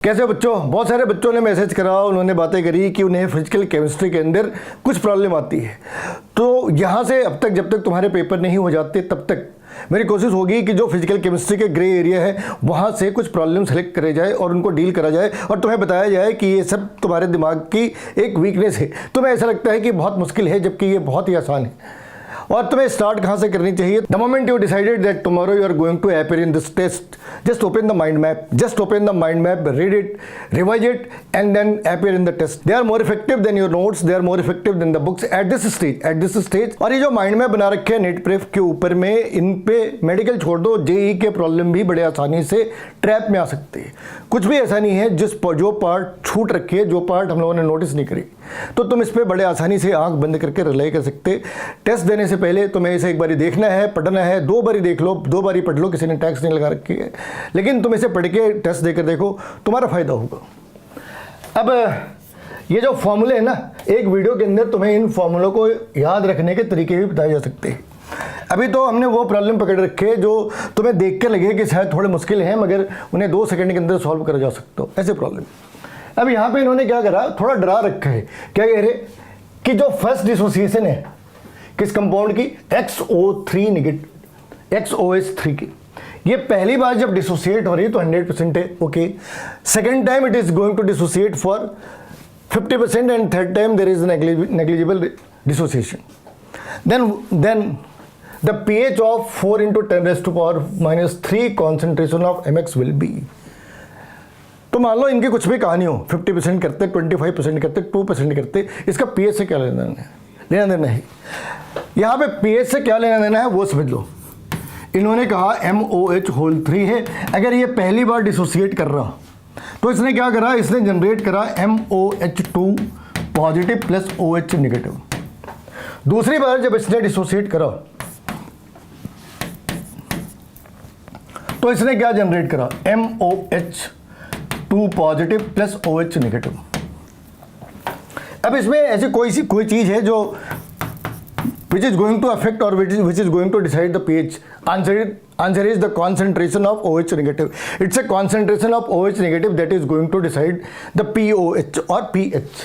कैसे बच्चों, बहुत सारे बच्चों ने मैसेज करा, उन्होंने बातें करी कि उन्हें फिजिकल केमिस्ट्री के अंदर कुछ प्रॉब्लम आती है। तो यहाँ से अब तक जब तक तुम्हारे पेपर नहीं हो जाते तब तक मेरी कोशिश होगी कि जो फिजिकल केमिस्ट्री के ग्रे एरिया है वहाँ से कुछ प्रॉब्लम सेलेक्ट करे जाए और उनको डील करा जाए और तुम्हें बताया जाए कि ये सब तुम्हारे दिमाग की एक वीकनेस है। तुम्हें ऐसा लगता है कि बहुत मुश्किल है, जबकि ये बहुत ही आसान है। और तुम्हें स्टार्ट कहाँ से करनी चाहिए? The moment you decided that tomorrow you are going to appear in this test, just open the mind map, read it, revise it and then appear in the test. They are more effective than your notes, they are more effective than the books at this stage. और ये जो mind map बना रखे हैं net prep के ऊपर में, इन पे मेडिकल छोड़ दो, जेई के प्रॉब्लम भी बड़े आसानी से ट्रैप में आ सकते हैं। कुछ भी ऐसा नहीं है जो पार्ट छूट रखी है, जो पार्ट हम लोगों ने नोटिस नहीं करी, तो तुम इस पर बड़े आसानी से आंख बंद करके रिलाई कर सकते। टेस्ट देने से पहले तुम्हें इसे एक बारी देखना है, पढ़ना है, 2 बारी देख लो, 2 बारी पढ़ लो, किसी ने टैक्स नहीं लगा रखी है, लेकिन तुम इसे पढ़ के टेस्ट देकर देखो, तुम्हारा फायदा होगा। अब ये जो फॉर्मूले हैं ना, एक वीडियो के अंदर तुम्हें इन फॉर्मूलों को याद रखने के तरीके भी बताए जा सकते हैं। अभी तो हमने वो प्रॉब्लम पकड़ रखे जो तुम्हें देख के लगे कि शायद थोड़े मुश्किल हैं, मगर उन्हें 2 सेकंड के अंदर सॉल्व करा जा सकता हो, ऐसे प्रॉब्लम। अब यहाँ पे इन्होंने क्या करा, थोड़ा डरा रखा है। क्या कह रहे कि जो फर्स्ट डिसोसिएशन है किस कंपाउंड की, XO3 नेगेटिव, XOH3 की, ये पहली बार जब डिसोसिएट हो रही है तो 100% है, okay. Second time it is going to dissociate for 50% and third time there is negligible dissociation. Then the pH of 4 into 10 raised to power minus 3 concentration of MX will be। तो मान लो इनकी कुछ भी कहानी हो, 50% करते, 25% करते, 2% करते, इसका pH से क्या लेना देना है? यहाँ पे pH से क्या लेना देना है वो समझ लो। इन्होंने कहा MOH3 है, अगर ये पहली बार डिसोसिएट कर रहा तो इसने क्या करा, इसने जनरेट करा MOH2 positive plus OH negative. दूसरी बार जब इसने डिसोसिएट करा तो इसने क्या जनरेट करा, MOH2 positive plus OH negative. अब इसमें ऐसी कोई चीज है जो which is going to affect or which is going to decide the pH? Answer is the concentration of OH negative. It's a concentration of OH negative that is going to decide the POH or pH.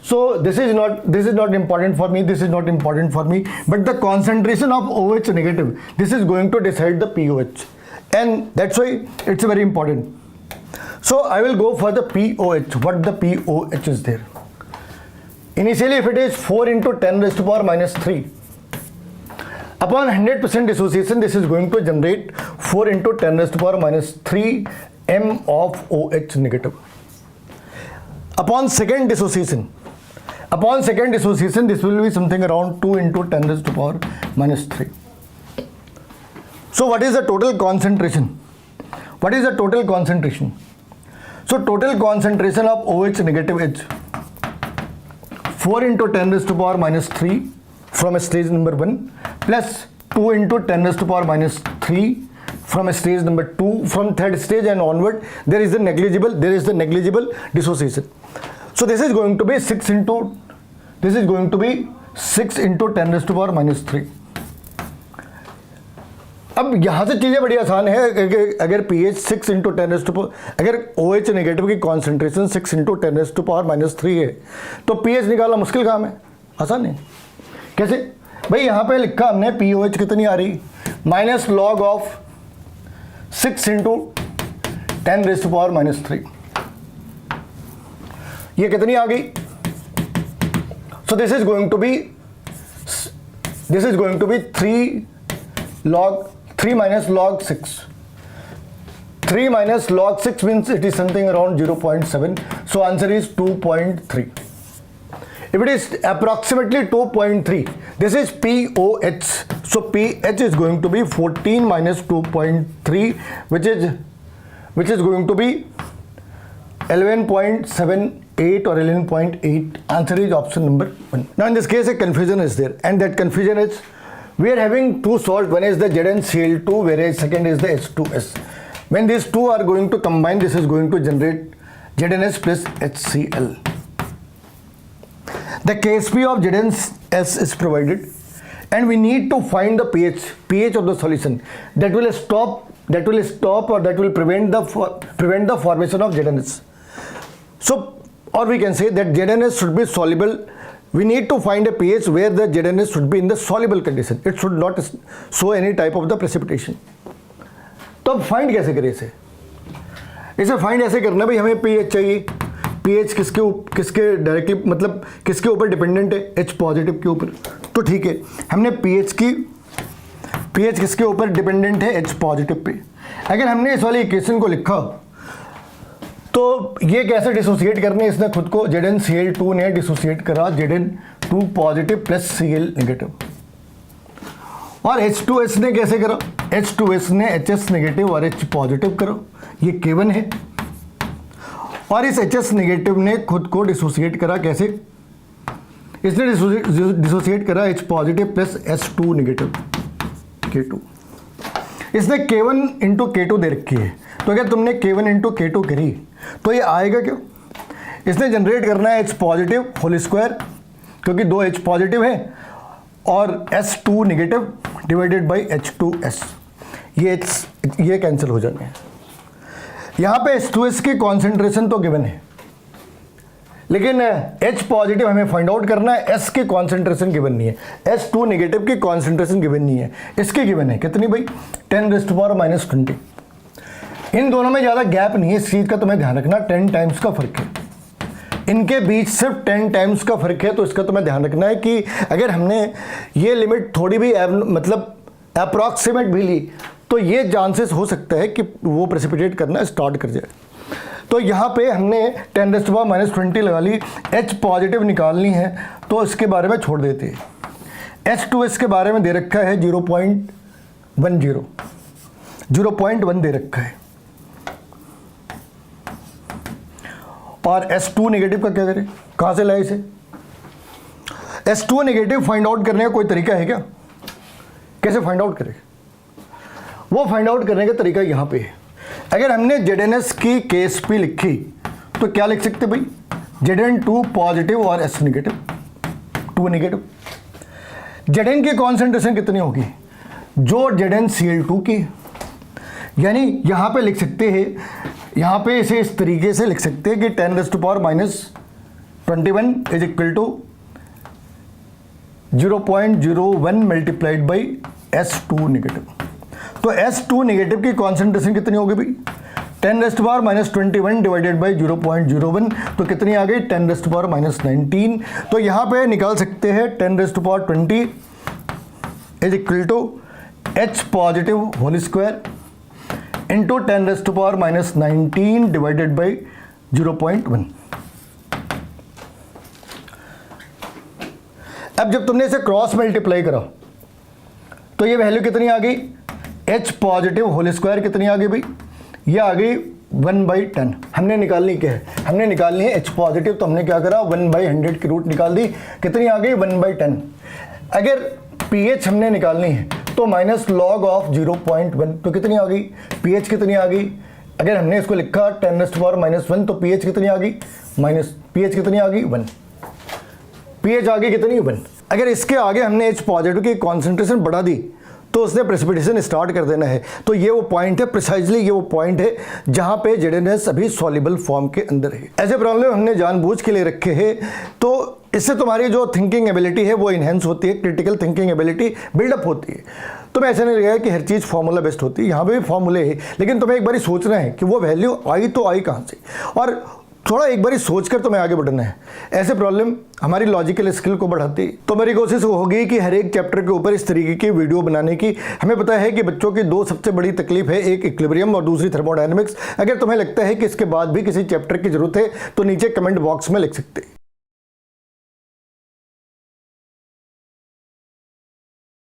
So this is not important for me, this is not important for me, but the concentration of OH negative, this is going to decide the POH, and that's why it's very important. So I will go for the POH. What the POH is there? Initially, if it is 4 into 10 raised to power minus 3, upon 100% dissociation, this is going to generate 4 into 10 raised to power minus 3 M of OH negative. Upon second dissociation, this will be something around 2 into 10 raised to power minus 3. So what is the total concentration? So total concentration of OH negative is 4 into 10 raised to power minus 3 from stage number 1 plus 2 into 10 raised to power minus 3 from stage number 2. From third stage and onward, there is the negligible dissociation. So this is going to be 6 into 10 raised to power minus 3. अब यहाँ से चीज़ें बड़ी आसान है। अगर pH 6 into 10 raised to power, अगर OH negative की concentration 6 into 10 raised to power minus 3 है, तो pH निकालना मुश्किल काम है, आसान है। कैसे भाई, यहाँ पे लिखा हमने POH कितनी आ रही, minus log of 6 into 10 raised to power minus 3, ये कितनी आ गई? So this is going to be 3 minus log 6. 3 minus log 6 means it is something around 0.7. So answer is 2.3. If it is approximately 2.3, this is POH. So pH is going to be 14 minus 2.3, which is going to be 11.78 or 11.8. Answer is option number 1. Now in this case a confusion is there, and that confusion is we are having two salts. One is the ZnCl2, whereas second is the H2S. When these two are going to combine, this is going to generate ZnS plus HCl. The Kp of ZnS is provided, and we need to find the pH of the solution that will stop that will stop or that will prevent the formation of ZNS. So, or we can say that ZNS should be soluble. We need to find a pH where the ZNS should be in the soluble condition. It should not show any type of the precipitation. तो अब find कैसे करें इसे find ऐसे करना भाई, हमें pH चाहिए। पीएच किसके डायरेक्टली मतलब किसके ऊपर डिपेंडेंट है? एच पॉजिटिव के ऊपर। तो ठीक है, हमने पीएच किसके ऊपर डिपेंडेंट है? H positive pay. अगर हमने इस वाली इक्वेशन को लिखा तो ये कैसे डिसोसिएट करने, इसने खुद को ZnCl2 ने डिसोसिएट करा Zn2 positive plus Cl negative. और H2S ने कैसे करा? H2S ने HS नेगेटिव और H पॉजिटिव करा, ये K1 है। और इस HS नेगेटिव ने खुद को डिसोसिएट करा कैसे? इसने डिसोसिएट करा H positive plus S2 negative K2। इसने K1 इंटू K2 दे रखी है, तो अगर तुमने K1 इंटू K2 करी तो ये आएगा क्यों? इसने जनरेट करना है H पॉजिटिव होल स्क्वायर, क्योंकि दो H पॉजिटिव है, और S2 negative divided by H2S। ये कैंसिल हो जाने हैं। यहाँ पे H2S की कॉन्सेंट्रेशन तो गिवन है, लेकिन H पॉजिटिव हमें फाइंड आउट करना है, S की कॉन्सेंट्रेशन गिवन नहीं है, S2 नेगेटिव की कॉन्सेंट्रेशन गिवन नहीं है। इसकी गिवन है कितनी भाई? 10⁻⁻20। इन दोनों में ज़्यादा गैप नहीं है, इस चीज़ का तुम्हें ध्यान रखना। 10 टाइम्स का फर्क है, इनके बीच सिर्फ 10 टाइम्स का फर्क है। तो इसका तुम्हें ध्यान रखना है कि अगर हमने ये लिमिट थोड़ी भी मतलब अप्रॉक्सीमेट भी ली तो ये चांसेस हो सकता है कि वो प्रेसिपिटेट करना स्टार्ट कर जाए। तो यहाँ पे हमने 10⁻⁻20 लगा ली। H पॉजिटिव निकालनी है तो इसके बारे में छोड़ देते हैं। H2S के बारे में दे रखा है 0.1 दे रखा है। और S2 नेगेटिव का क्या करें? कहाँ से लाए इसे? S2 नेगेटिव फाइंड आउट करने का कोई तरीका है क्या? कैसे फाइंड आउट करें? वो फाइंड आउट करने का तरीका यहाँ पे है। अगर हमने ZNS की KSP लिखी तो क्या लिख सकते भाई? Zn2 पॉजिटिव और S नेगेटिव 2 नेगेटिव। Zn की कॉन्सेंट्रेशन कितनी होगी? जो ZnCl2 की, यानी यहाँ पे लिख सकते हैं, यहाँ पे इसे इस तरीके से लिख सकते हैं कि 10⁻⁻21 is equal to 0.01 multiplied by S2 negative. तो S2 नेगेटिव की कॉन्सेंट्रेशन कितनी होगी भाई? 10⁻⁻21 डिवाइडेड बाई 0.01, तो कितनी आ गई? 10⁻⁻19। तो यहाँ पे निकाल सकते हैं 10⁻20 is equal to H positive whole square into 10⁻⁻19 divided by 0.1। अब जब तुमने इसे क्रॉस मल्टीप्लाई करा तो ये वैल्यू कितनी आ गई? H पॉजिटिव होल स्क्वायर कितनी आ गई भाई? ये आ गई 1/10। हमने निकालनी क्या है? हमने निकालनी है H पॉजिटिव, तो हमने क्या करा? 1/100 की रूट निकाल दी। कितनी आ गई? 1/10। अगर pH हमने निकालनी है तो माइनस लॉग ऑफ 0.1, तो कितनी आ गई? pH कितनी आ गई? अगर हमने इसको लिखा 10⁻⁻1 तो pH कितनी आ गई? pH कितनी आ गई? 1। pH आ गई कितनी? 1। अगर इसके आगे हमने H पॉजिटिव की कॉन्सेंट्रेशन बढ़ा दी तो उसने प्रेसिपिटेशन स्टार्ट कर देना है। तो ये वो पॉइंट है, प्रिसाइजली ये वो पॉइंट है जहां पे ZNS अभी सॉल्युबल फॉर्म के अंदर है। ऐसे प्रॉब्लम हमने जानबूझ के लिए रखे हैं, तो इससे तुम्हारी जो थिंकिंग एबिलिटी है वो इन्हेंस होती है, क्रिटिकल थिंकिंग एबिलिटी बिल्डअप होती है। तुम्हें ऐसा नहीं लगेगा कि हर चीज़ फॉर्मूला बेस्ट होती है, यहाँ पे भी फॉर्मूले है, लेकिन तुम्हें एक बार सोचना है कि वो वैल्यू आई तो आई कहाँ से, और थोड़ा एक बार सोचकर तुम्हें आगे बढ़ना है। ऐसे प्रॉब्लम हमारी लॉजिकल स्किल को बढ़ाती है। तो मेरी कोशिश होगी कि हर एक चैप्टर के ऊपर इस तरीके की वीडियो बनाने की। हमें पता है कि बच्चों की दो सबसे बड़ी तकलीफ है, एक इक्विलिब्रियम और दूसरी थर्मोडायनेमिक्स। अगर तुम्हें लगता है कि इसके बाद भी किसी चैप्टर की जरूरत है तो नीचे कमेंट बॉक्स में लिख सकते हैं।